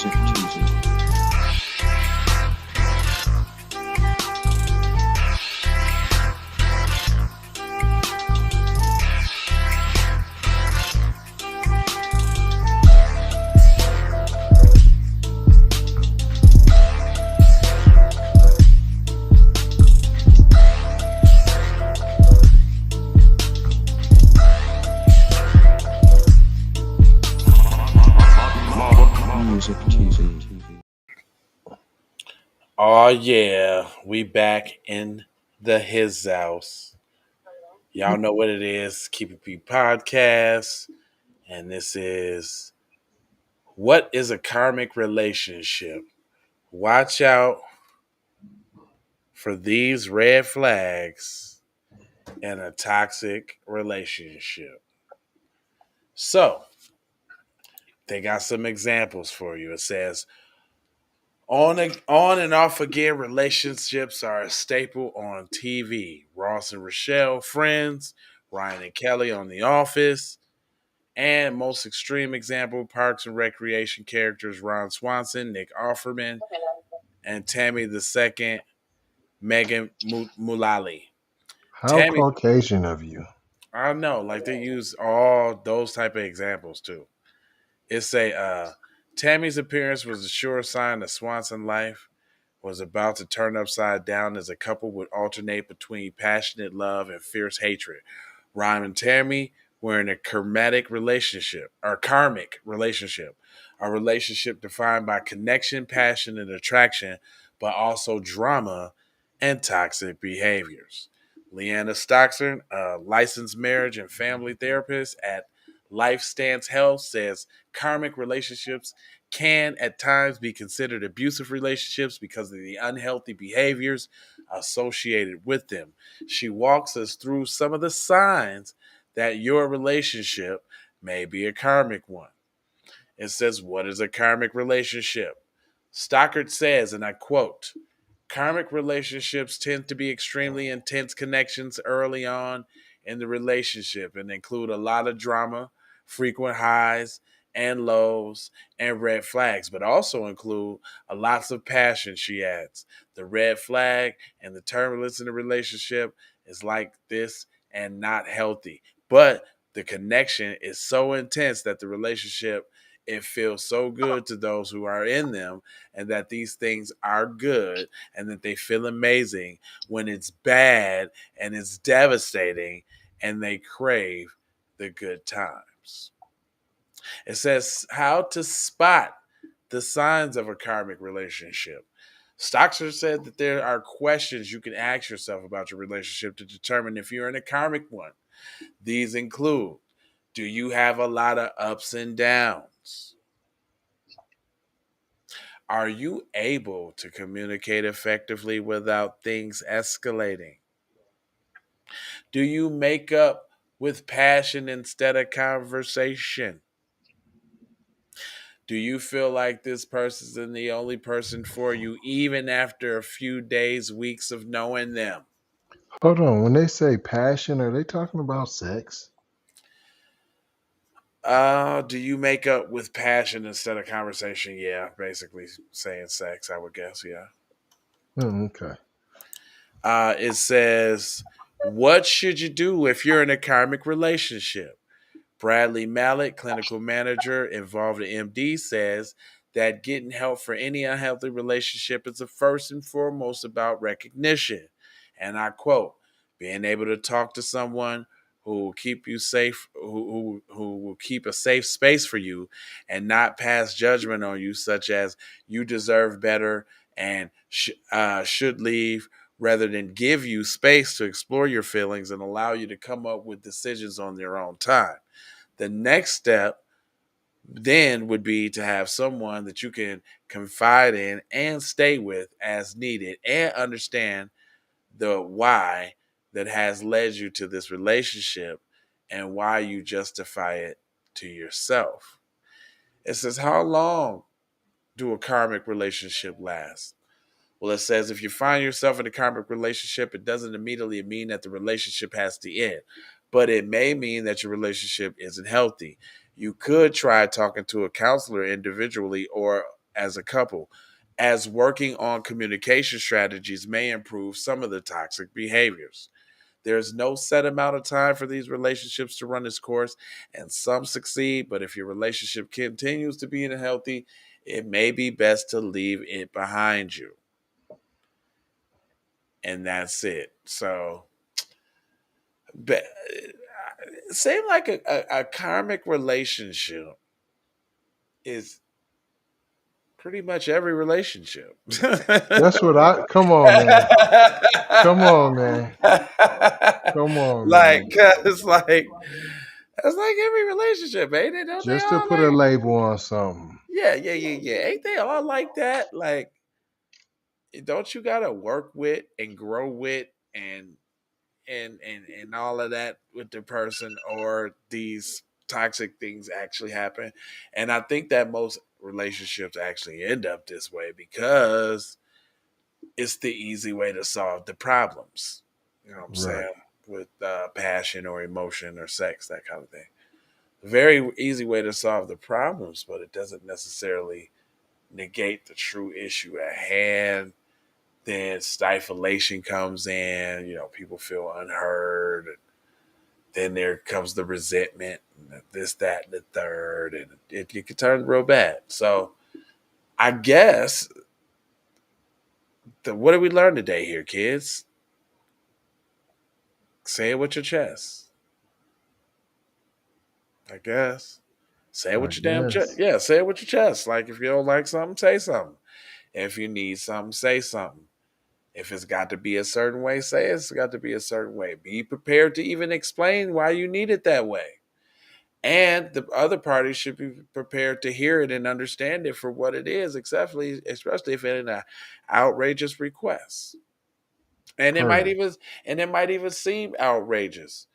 Music Tuesday. Music TV. Oh yeah, we back in his house. Y'all know what it is. Keep It P podcast, and this is what is a karmic relationship. Watch out for these red flags in a toxic relationship. So they got some examples for you. It says on and off again relationships are a staple on TV. Ross and Rochelle, Friends, Ryan and Kelly on The Office, and most extreme example, Parks and Recreation characters Ron Swanson, Nick Offerman, and Tammy the Second, Megan Mullally. How Tammy, Caucasian of you. I don't know, like they use all those type of examples too. It's Tammy's appearance was a sure sign that Swanson life was about to turn upside down as a couple would alternate between passionate love and fierce hatred. Ryan and Tammy were in a karmic relationship, a relationship defined by connection, passion, and attraction, but also drama and toxic behaviors. Leanna Stockton, a licensed marriage and family therapist at Life Stance Health, says karmic relationships can at times be considered abusive relationships because of the unhealthy behaviors associated with them. She walks us through some of the signs that your relationship may be a karmic one. It says, what is a karmic relationship? Stockard says, and I quote, karmic relationships tend to be extremely intense connections early on in the relationship and include a lot of drama, frequent highs and lows, and red flags, but also include a lots of passion, she adds. The red flag and the turbulence in the relationship is like this and not healthy. But the connection is so intense that the relationship it feels so good to those who are in them and that these things are good and that they feel amazing when it's bad and it's devastating and they crave the good times. It says how to spot the signs of a karmic relationship. Stockster said that there are questions you can ask yourself about your relationship to determine if you're in a karmic one. These include, do you have a lot of ups and downs? Are you able to communicate effectively without things escalating? Do you make up with passion instead of conversation? Do you feel like this person's the only person for you, even after a few days, weeks of knowing them? Hold on. When they say passion, are they talking about sex? Do you make up with passion instead of conversation? Yeah, basically saying sex, I would guess, yeah. Okay. It says, what should you do if you're in a karmic relationship? Bradley Mallet, clinical manager involved in MD, says that getting help for any unhealthy relationship is first and foremost about recognition. And I quote, being able to talk to someone who will keep you safe, who will keep a safe space for you and not pass judgment on you, such as you deserve better and should leave, rather than give you space to explore your feelings and allow you to come up with decisions on your own time. The next step then would be to have someone that you can confide in and stay with as needed and understand the why that has led you to this relationship and why you justify it to yourself. It says, how long do a karmic relationship last? Well, it says if you find yourself in a karmic relationship, it doesn't immediately mean that the relationship has to end, but it may mean that your relationship isn't healthy. You could try talking to a counselor individually or as a couple, as working on communication strategies may improve some of the toxic behaviors. There's no set amount of time for these relationships to run its course, and some succeed, but if your relationship continues to be unhealthy, it may be best to leave it behind you. And that's it. So, but it seems like a karmic relationship is pretty much every relationship. That's what I. Come on, man. Come on, man. Come on, Like, man. cause like it's like every relationship, ain't it? Don't they Just to all put a like? label on something. Yeah. Ain't they all like that? Like, don't you gotta work with and grow with and all of that with the person, or these toxic things actually happen? And I think that most relationships actually end up this way because it's the easy way to solve the problems. You know what I'm Right. saying? With passion or emotion or sex, that kind of thing. Very easy way to solve the problems, but it doesn't necessarily negate the true issue at hand. Then stiflation comes in, people feel unheard. Then there comes the resentment, and this, that, and the third, and it can turn real bad. So I guess what did we learn today here, kids? Say it with your chest. I guess. Say it I with your damn chest. guess. Yeah, say it with your chest. Like if you don't like something, say something. If you need something, say something. If it's got to be a certain way, say it's got to be a certain way. Be prepared to even explain why you need it that way. And the other party should be prepared to hear it and understand it for what it is, especially if it's an outrageous request. And it might Heard. even seem outrageous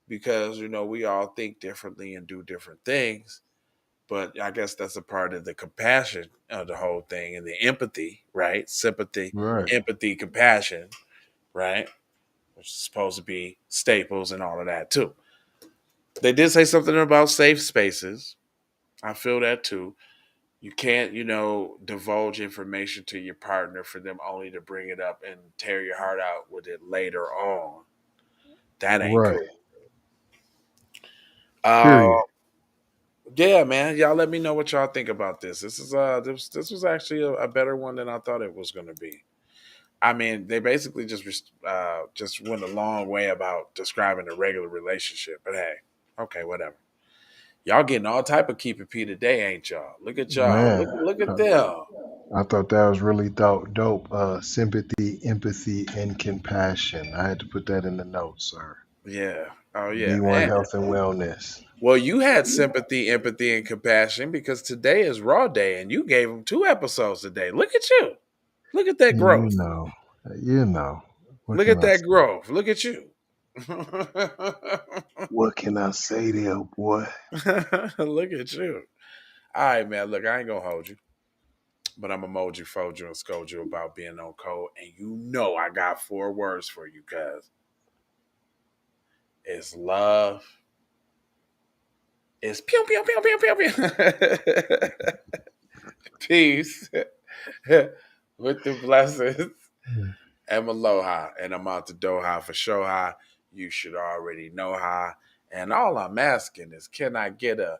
because we all think differently and do different things. But I guess that's a part of the compassion of the whole thing and the empathy, right? Sympathy, Right. empathy, compassion, right? Which is supposed to be staples and all of that too. They did say something about safe spaces. I feel that too. You can't, divulge information to your partner for them only to bring it up and tear your heart out with it later on. That ain't Right. cool. Uh, Period. yeah, man. Y'all let me know what y'all think about this. This was actually a better one than I thought it was going to be. I mean, they basically just went a long way about describing a regular relationship. But hey, okay, whatever. Y'all getting all type of keep it P today, ain't y'all? Look at y'all. Man. Look at them. I thought that was really dope. Sympathy, empathy, and compassion. I had to put that in the notes, sir. Yeah. Oh yeah, B1 man. Health and Wellness. Well, you had sympathy, empathy, and compassion because today is Raw Day, and you gave them 2 episodes today. Look at you. Look at that You growth. know. You know. What Look can at I that say? growth. Look at you. What can I say there, boy? Look at you. All right, man. Look, I ain't gonna hold you, but I'm gonna mold you, fold you, and scold you about being on code. And I got 4 words for you, cuz it's love. It's pew pew pew pew pew pew. Peace with the blessings and aloha. And I'm out to Doha for Shoha. You should already know how. And all I'm asking is, can I get a